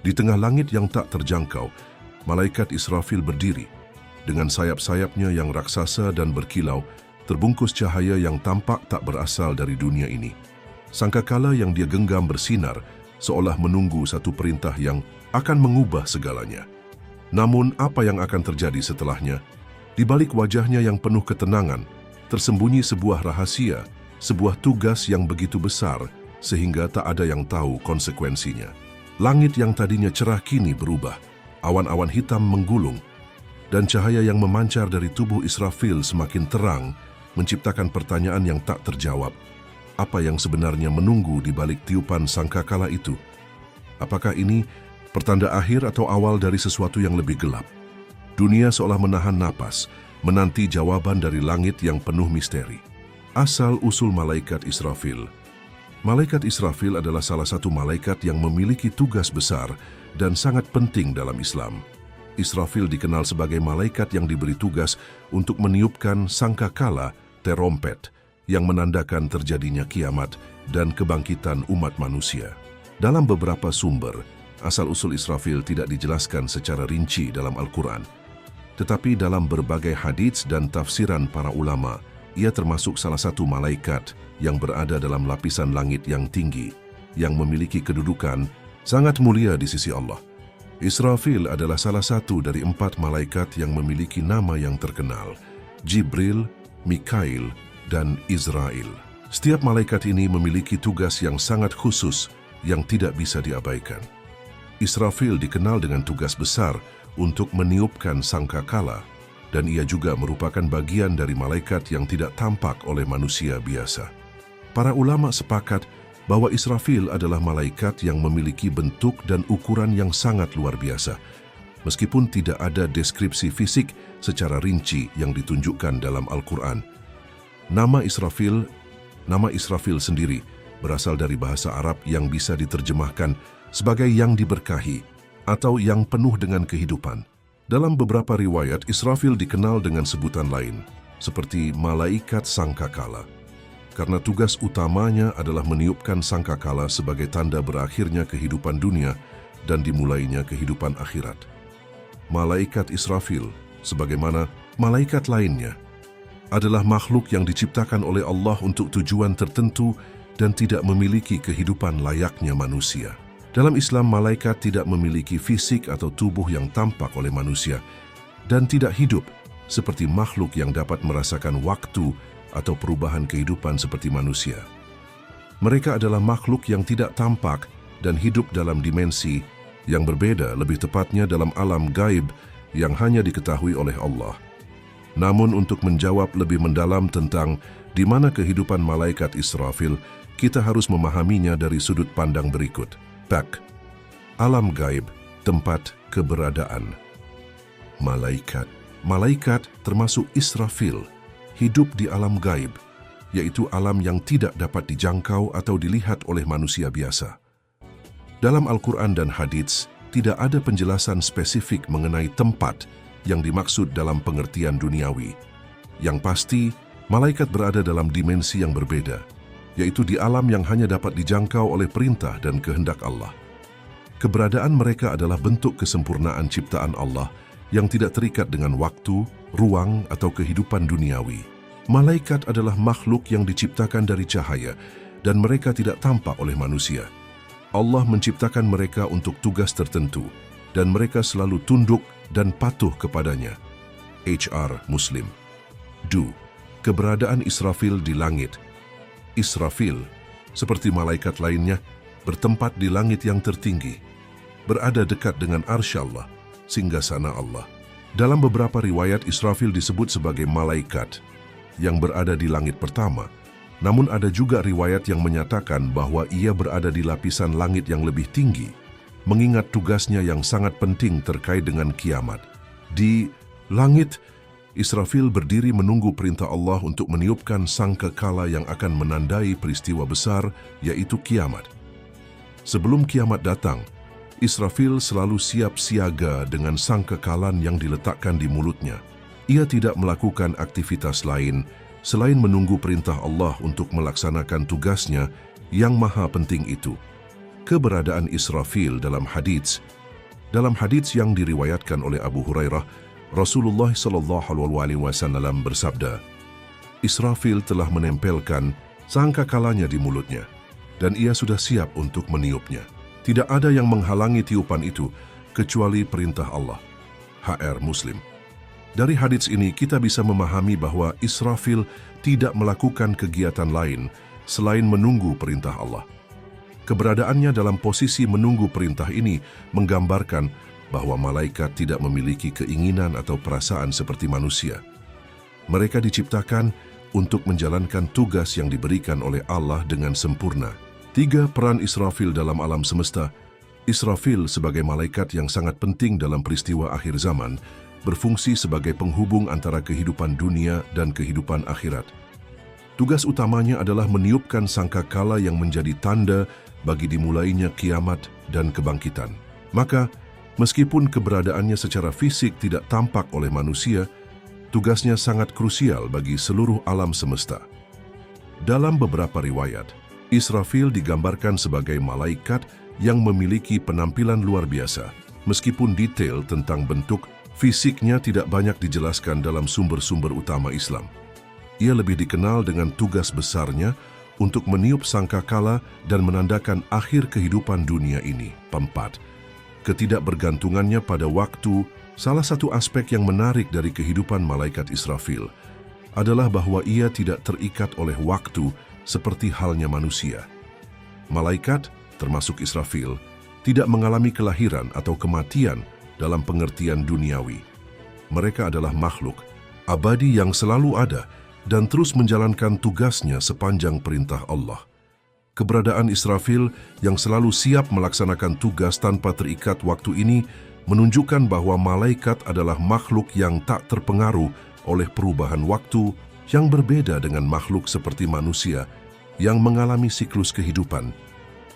Di tengah langit yang tak terjangkau, malaikat Israfil berdiri. Dengan sayap-sayapnya yang raksasa dan berkilau, terbungkus cahaya yang tampak tak berasal dari dunia ini. Sangkakala yang dia genggam bersinar, seolah menunggu satu perintah yang akan mengubah segalanya. Namun, apa yang akan terjadi setelahnya? Di balik wajahnya yang penuh ketenangan, tersembunyi sebuah rahasia, sebuah tugas yang begitu besar, sehingga tak ada yang tahu konsekuensinya. Langit yang tadinya cerah kini berubah, awan-awan hitam menggulung, dan cahaya yang memancar dari tubuh Israfil semakin terang, menciptakan pertanyaan yang tak terjawab. Apa yang sebenarnya menunggu di balik tiupan sangkakala itu? Apakah ini pertanda akhir atau awal dari sesuatu yang lebih gelap? Dunia seolah menahan napas, menanti jawaban dari langit yang penuh misteri. Asal-usul malaikat Israfil. Malaikat Israfil adalah salah satu malaikat yang memiliki tugas besar dan sangat penting dalam Islam. Israfil dikenal sebagai malaikat yang diberi tugas untuk meniupkan sangkakala terompet yang menandakan terjadinya kiamat dan kebangkitan umat manusia. Dalam beberapa sumber, asal-usul Israfil tidak dijelaskan secara rinci dalam Al-Quran. Tetapi dalam berbagai hadits dan tafsiran para ulama, ia termasuk salah satu malaikat yang berada dalam lapisan langit yang tinggi, yang memiliki kedudukan sangat mulia di sisi Allah. Israfil adalah salah satu dari 4 malaikat yang memiliki nama yang terkenal, Jibril, Mikail, dan Israel. Setiap malaikat ini memiliki tugas yang sangat khusus yang tidak bisa diabaikan. Israfil dikenal dengan tugas besar untuk meniupkan sangkakala, dan ia juga merupakan bagian dari malaikat yang tidak tampak oleh manusia biasa. Para ulama sepakat bahwa Israfil adalah malaikat yang memiliki bentuk dan ukuran yang sangat luar biasa, meskipun tidak ada deskripsi fisik secara rinci yang ditunjukkan dalam Al-Quran. Nama Israfil sendiri berasal dari bahasa Arab yang bisa diterjemahkan sebagai yang diberkahi atau yang penuh dengan kehidupan. Dalam beberapa riwayat, Israfil dikenal dengan sebutan lain, seperti malaikat sangkakala, karena tugas utamanya adalah meniupkan sangkakala sebagai tanda berakhirnya kehidupan dunia dan dimulainya kehidupan akhirat. Malaikat Israfil, sebagaimana malaikat lainnya, adalah makhluk yang diciptakan oleh Allah untuk tujuan tertentu dan tidak memiliki kehidupan layaknya manusia. Dalam Islam, malaikat tidak memiliki fisik atau tubuh yang tampak oleh manusia dan tidak hidup seperti makhluk yang dapat merasakan waktu atau perubahan kehidupan seperti manusia. Mereka adalah makhluk yang tidak tampak dan hidup dalam dimensi yang berbeda, lebih tepatnya dalam alam gaib yang hanya diketahui oleh Allah. Namun untuk menjawab lebih mendalam tentang di mana kehidupan malaikat Israfil, kita harus memahaminya dari sudut pandang berikut. Alam gaib, tempat keberadaan. Malaikat termasuk Israfil hidup di alam gaib, yaitu alam yang tidak dapat dijangkau atau dilihat oleh manusia biasa. Dalam Al-Quran dan hadits, tidak ada penjelasan spesifik mengenai tempat yang dimaksud dalam pengertian duniawi. Yang pasti, malaikat berada dalam dimensi yang berbeda, yaitu di alam yang hanya dapat dijangkau oleh perintah dan kehendak Allah. Keberadaan mereka adalah bentuk kesempurnaan ciptaan Allah yang tidak terikat dengan waktu, ruang, atau kehidupan duniawi. Malaikat adalah makhluk yang diciptakan dari cahaya dan mereka tidak tampak oleh manusia. Allah menciptakan mereka untuk tugas tertentu dan mereka selalu tunduk dan patuh kepadanya. HR Muslim. Keberadaan Israfil di langit. Israfil, seperti malaikat lainnya, bertempat di langit yang tertinggi, berada dekat dengan arsy Allah, singgasana Allah. Dalam beberapa riwayat, Israfil disebut sebagai malaikat yang berada di langit pertama. Namun ada juga riwayat yang menyatakan bahwa ia berada di lapisan langit yang lebih tinggi, mengingat tugasnya yang sangat penting terkait dengan kiamat. Di langit, Israfil berdiri menunggu perintah Allah untuk meniupkan sangkakala yang akan menandai peristiwa besar, yaitu kiamat. Sebelum kiamat datang, Israfil selalu siap siaga dengan sangkakalan yang diletakkan di mulutnya. Ia tidak melakukan aktivitas lain selain menunggu perintah Allah untuk melaksanakan tugasnya yang maha penting itu. Keberadaan Israfil dalam hadits Dalam hadits yang diriwayatkan oleh Abu Hurairah, Rasulullah SAW bersabda, Israfil telah menempelkan sangkakalanya di mulutnya, dan ia sudah siap untuk meniupnya. Tidak ada yang menghalangi tiupan itu, kecuali perintah Allah. HR Muslim. Dari hadits ini kita bisa memahami bahwa Israfil tidak melakukan kegiatan lain selain menunggu perintah Allah. Keberadaannya dalam posisi menunggu perintah ini menggambarkan bahwa malaikat tidak memiliki keinginan atau perasaan seperti manusia. Mereka diciptakan untuk menjalankan tugas yang diberikan oleh Allah dengan sempurna. 3 peran Israfil dalam alam semesta. Israfil sebagai malaikat yang sangat penting dalam peristiwa akhir zaman, berfungsi sebagai penghubung antara kehidupan dunia dan kehidupan akhirat. Tugas utamanya adalah meniupkan sangkakala yang menjadi tanda bagi dimulainya kiamat dan kebangkitan. Maka, meskipun keberadaannya secara fisik tidak tampak oleh manusia, tugasnya sangat krusial bagi seluruh alam semesta. Dalam beberapa riwayat, Israfil digambarkan sebagai malaikat yang memiliki penampilan luar biasa. Meskipun detail tentang bentuk fisiknya tidak banyak dijelaskan dalam sumber-sumber utama Islam. Ia lebih dikenal dengan tugas besarnya untuk meniup sangkakala dan menandakan akhir kehidupan dunia ini. 4. Ketidakbergantungannya pada waktu. Salah satu aspek yang menarik dari kehidupan malaikat Israfil adalah bahwa ia tidak terikat oleh waktu seperti halnya manusia. Malaikat, termasuk Israfil, tidak mengalami kelahiran atau kematian dalam pengertian duniawi. Mereka adalah makhluk abadi yang selalu ada dan terus menjalankan tugasnya sepanjang perintah Allah. Keberadaan Israfil yang selalu siap melaksanakan tugas tanpa terikat waktu ini menunjukkan bahwa malaikat adalah makhluk yang tak terpengaruh oleh perubahan waktu yang berbeda dengan makhluk seperti manusia yang mengalami siklus kehidupan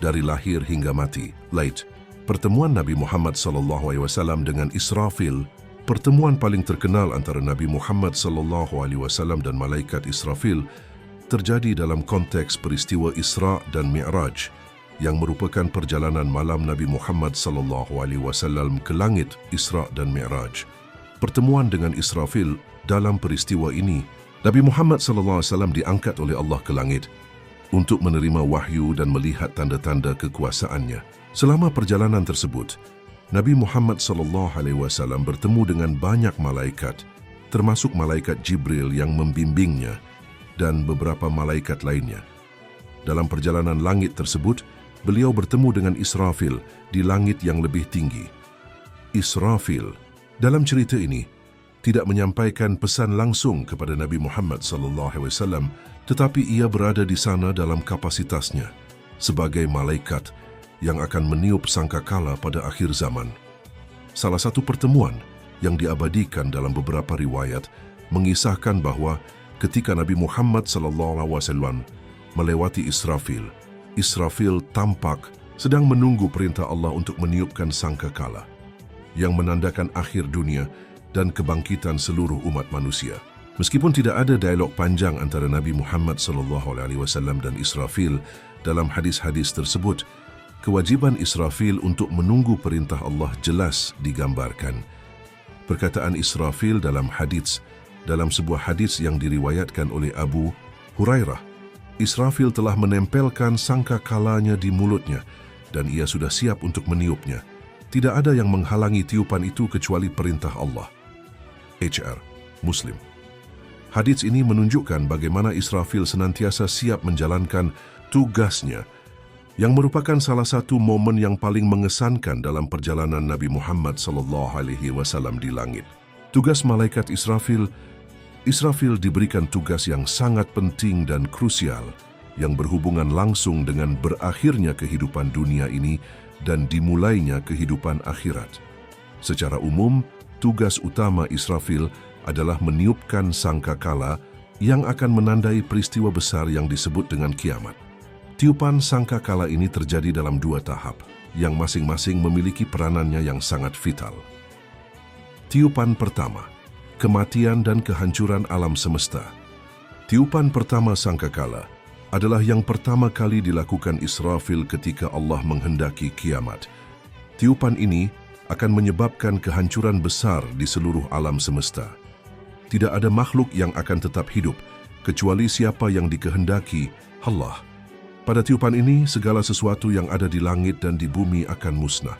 dari lahir hingga mati. Lait, pertemuan Nabi Muhammad SAW dengan Israfil. Pertemuan paling terkenal antara Nabi Muhammad SAW dan malaikat Israfil terjadi dalam konteks peristiwa Isra dan Mi'raj yang merupakan perjalanan malam Nabi Muhammad SAW ke langit Isra dan Mi'raj. Pertemuan dengan Israfil dalam peristiwa ini, Nabi Muhammad SAW diangkat oleh Allah ke langit untuk menerima wahyu dan melihat tanda-tanda kekuasaannya. Selama perjalanan tersebut, Nabi Muhammad SAW bertemu dengan banyak malaikat, termasuk malaikat Jibril yang membimbingnya dan beberapa malaikat lainnya. Dalam perjalanan langit tersebut, beliau bertemu dengan Israfil di langit yang lebih tinggi. Israfil dalam cerita ini tidak menyampaikan pesan langsung kepada Nabi Muhammad SAW, tetapi ia berada di sana dalam kapasitasnya sebagai malaikat yang akan meniup sangkakala pada akhir zaman. Salah satu pertemuan yang diabadikan dalam beberapa riwayat mengisahkan bahwa ketika Nabi Muhammad SAW melewati Israfil, Israfil tampak sedang menunggu perintah Allah untuk meniupkan sangkakala yang menandakan akhir dunia dan kebangkitan seluruh umat manusia. Meskipun tidak ada dialog panjang antara Nabi Muhammad SAW dan Israfil dalam hadis-hadis tersebut, kewajiban Israfil untuk menunggu perintah Allah jelas digambarkan. Perkataan Israfil dalam sebuah hadis yang diriwayatkan oleh Abu Hurairah, Israfil telah menempelkan sangkakalanya di mulutnya dan ia sudah siap untuk meniupnya. Tidak ada yang menghalangi tiupan itu kecuali perintah Allah. HR Muslim. Hadis ini menunjukkan bagaimana Israfil senantiasa siap menjalankan tugasnya, yang merupakan salah satu momen yang paling mengesankan dalam perjalanan Nabi Muhammad SAW di langit. Tugas malaikat Israfil diberikan tugas yang sangat penting dan krusial yang berhubungan langsung dengan berakhirnya kehidupan dunia ini dan dimulainya kehidupan akhirat. Secara umum, tugas utama Israfil adalah meniupkan sangkakala yang akan menandai peristiwa besar yang disebut dengan kiamat. Tiupan sangkakala ini terjadi dalam 2 tahap, yang masing-masing memiliki peranannya yang sangat vital. Tiupan pertama, kematian dan kehancuran alam semesta. Tiupan pertama sangkakala adalah yang pertama kali dilakukan Israfil ketika Allah menghendaki kiamat. Tiupan ini akan menyebabkan kehancuran besar di seluruh alam semesta. Tidak ada makhluk yang akan tetap hidup, kecuali siapa yang dikehendaki Allah. Pada tiupan ini, segala sesuatu yang ada di langit dan di bumi akan musnah.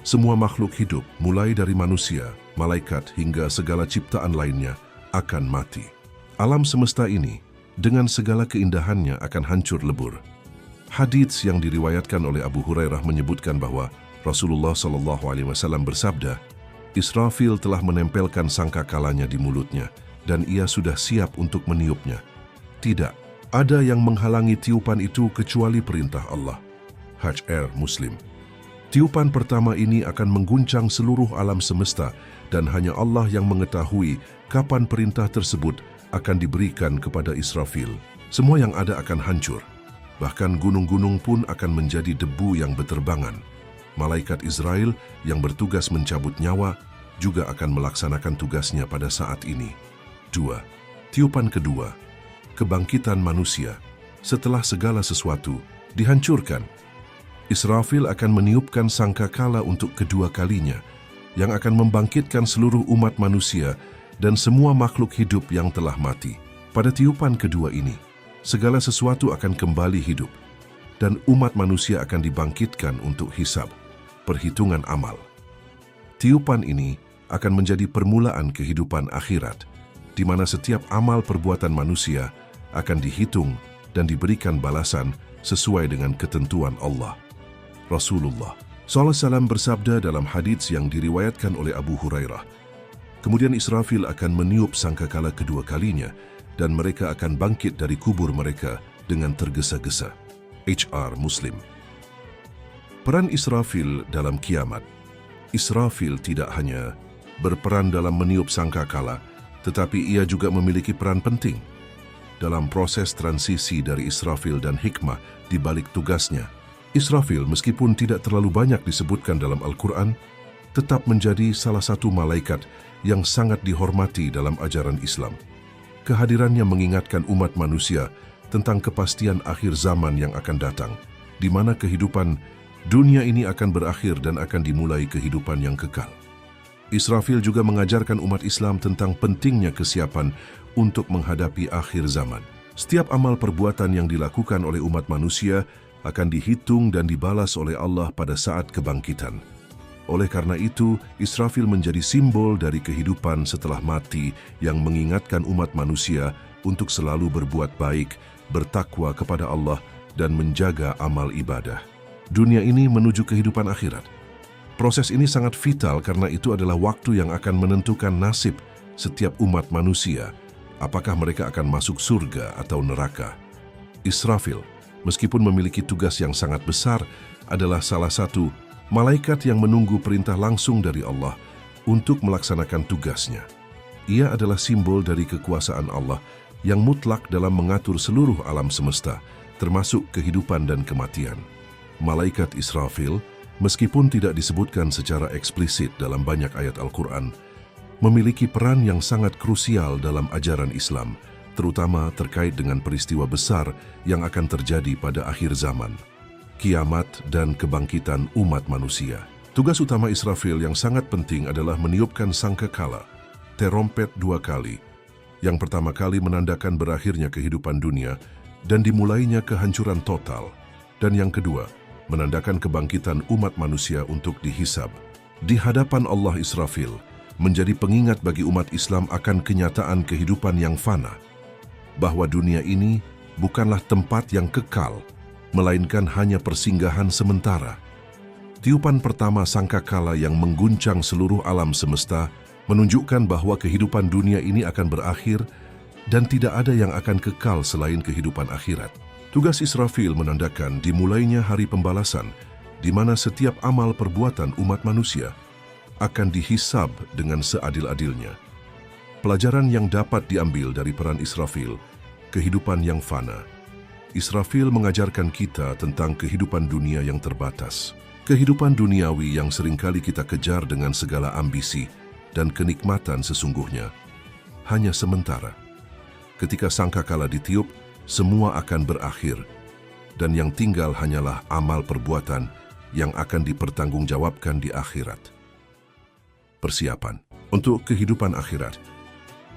Semua makhluk hidup, mulai dari manusia, malaikat, hingga segala ciptaan lainnya, akan mati. Alam semesta ini, dengan segala keindahannya, akan hancur lebur. Hadits yang diriwayatkan oleh Abu Hurairah menyebutkan bahwa Rasulullah SAW bersabda, Israfil telah menempelkan sangkakalanya di mulutnya, dan ia sudah siap untuk meniupnya. Tidak ada yang menghalangi tiupan itu kecuali perintah Allah. Hajr Muslim. Tiupan pertama ini akan mengguncang seluruh alam semesta, dan hanya Allah yang mengetahui kapan perintah tersebut akan diberikan kepada Israfil. Semua yang ada akan hancur. Bahkan gunung-gunung pun akan menjadi debu yang berterbangan. Malaikat Israel yang bertugas mencabut nyawa juga akan melaksanakan tugasnya pada saat ini. 2. Tiupan kedua, kebangkitan manusia. Setelah segala sesuatu dihancurkan, Israfil akan meniupkan sangkakala untuk kedua kalinya, yang akan membangkitkan seluruh umat manusia dan semua makhluk hidup yang telah mati. Pada tiupan kedua ini, segala sesuatu akan kembali hidup, dan umat manusia akan dibangkitkan untuk hisab, perhitungan amal. Tiupan ini akan menjadi permulaan kehidupan akhirat, di mana setiap amal perbuatan manusia akan dihitung dan diberikan balasan sesuai dengan ketentuan Allah. Rasulullah SAW bersabda dalam hadits yang diriwayatkan oleh Abu Hurairah, kemudian Israfil akan meniup sangkakala kedua kalinya, dan mereka akan bangkit dari kubur mereka dengan tergesa-gesa. HR Muslim. Peran Israfil dalam kiamat. Israfil tidak hanya berperan dalam meniup sangkakala, tetapi ia juga memiliki peran penting dalam proses transisi dari Israfil dan hikmah di balik tugasnya. Israfil, meskipun tidak terlalu banyak disebutkan dalam Al-Quran, tetap menjadi salah satu malaikat yang sangat dihormati dalam ajaran Islam. Kehadirannya mengingatkan umat manusia tentang kepastian akhir zaman yang akan datang, di mana kehidupan dunia ini akan berakhir dan akan dimulai kehidupan yang kekal. Israfil juga mengajarkan umat Islam tentang pentingnya kesiapan untuk menghadapi akhir zaman. Setiap amal perbuatan yang dilakukan oleh umat manusia akan dihitung dan dibalas oleh Allah pada saat kebangkitan. Oleh karena itu, Israfil menjadi simbol dari kehidupan setelah mati yang mengingatkan umat manusia untuk selalu berbuat baik, bertakwa kepada Allah, dan menjaga amal ibadah. Dunia ini menuju kehidupan akhirat. Proses ini sangat vital karena itu adalah waktu yang akan menentukan nasib setiap umat manusia, apakah mereka akan masuk surga atau neraka. Israfil, meskipun memiliki tugas yang sangat besar, adalah salah satu malaikat yang menunggu perintah langsung dari Allah untuk melaksanakan tugasnya. Ia adalah simbol dari kekuasaan Allah yang mutlak dalam mengatur seluruh alam semesta, termasuk kehidupan dan kematian. Malaikat Israfil, meskipun tidak disebutkan secara eksplisit dalam banyak ayat Al-Quran, memiliki peran yang sangat krusial dalam ajaran Islam, terutama terkait dengan peristiwa besar yang akan terjadi pada akhir zaman, kiamat dan kebangkitan umat manusia. Tugas utama Israfil yang sangat penting adalah meniupkan sangkakala, terompet 2 kali. Yang pertama kali menandakan berakhirnya kehidupan dunia dan dimulainya kehancuran total, dan yang kedua menandakan kebangkitan umat manusia untuk dihisab. Di hadapan Allah, Israfil menjadi pengingat bagi umat Islam akan kenyataan kehidupan yang fana, bahwa dunia ini bukanlah tempat yang kekal, melainkan hanya persinggahan sementara. Tiupan pertama sangkakala yang mengguncang seluruh alam semesta menunjukkan bahwa kehidupan dunia ini akan berakhir dan tidak ada yang akan kekal selain kehidupan akhirat. Tugas Israfil menandakan dimulainya hari pembalasan, di mana setiap amal perbuatan umat manusia akan dihisab dengan seadil-adilnya. Pelajaran yang dapat diambil dari peran Israfil, kehidupan yang fana. Israfil mengajarkan kita tentang kehidupan dunia yang terbatas. Kehidupan duniawi yang seringkali kita kejar dengan segala ambisi dan kenikmatan sesungguhnya hanya sementara. Ketika sangkakala ditiup, semua akan berakhir, dan yang tinggal hanyalah amal perbuatan yang akan dipertanggungjawabkan di akhirat. persiapan untuk kehidupan akhirat.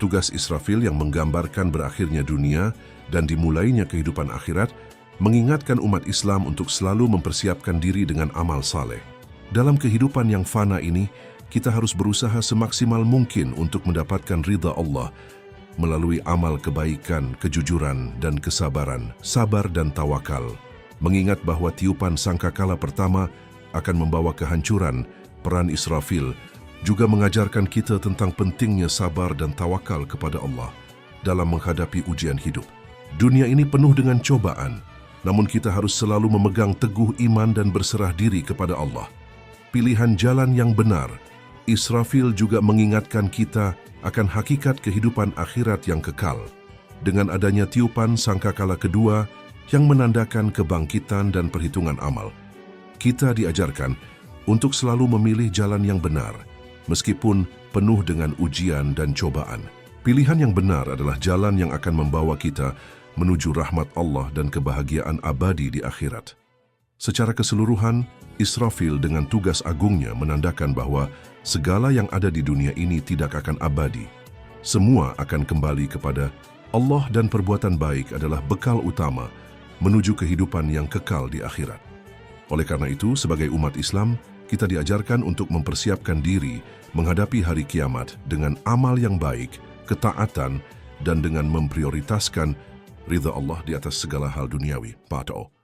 Tugas Israfil yang menggambarkan berakhirnya dunia dan dimulainya kehidupan akhirat mengingatkan umat Islam untuk selalu mempersiapkan diri dengan amal saleh. Dalam kehidupan yang fana ini, kita harus berusaha semaksimal mungkin untuk mendapatkan ridha Allah melalui amal kebaikan, kejujuran, dan kesabaran, sabar dan tawakal. Mengingat bahwa tiupan sangkakala pertama akan membawa kehancuran, peran Israfil juga mengajarkan kita tentang pentingnya sabar dan tawakal kepada Allah dalam menghadapi ujian hidup. Dunia ini penuh dengan cobaan, namun kita harus selalu memegang teguh iman dan berserah diri kepada Allah. Pilihan jalan yang benar. Israfil juga mengingatkan kita akan hakikat kehidupan akhirat yang kekal. Dengan adanya tiupan sangkakala kedua yang menandakan kebangkitan dan perhitungan amal, kita diajarkan untuk selalu memilih jalan yang benar, meskipun penuh dengan ujian dan cobaan. Pilihan yang benar adalah jalan yang akan membawa kita menuju rahmat Allah dan kebahagiaan abadi di akhirat. Secara keseluruhan, Israfil dengan tugas agungnya menandakan bahwa segala yang ada di dunia ini tidak akan abadi. Semua akan kembali kepada Allah dan perbuatan baik adalah bekal utama menuju kehidupan yang kekal di akhirat. Oleh karena itu, sebagai umat Islam, kita diajarkan untuk mempersiapkan diri menghadapi hari kiamat dengan amal yang baik, ketaatan, dan dengan memprioritaskan ridha Allah di atas segala hal duniawi. Pato.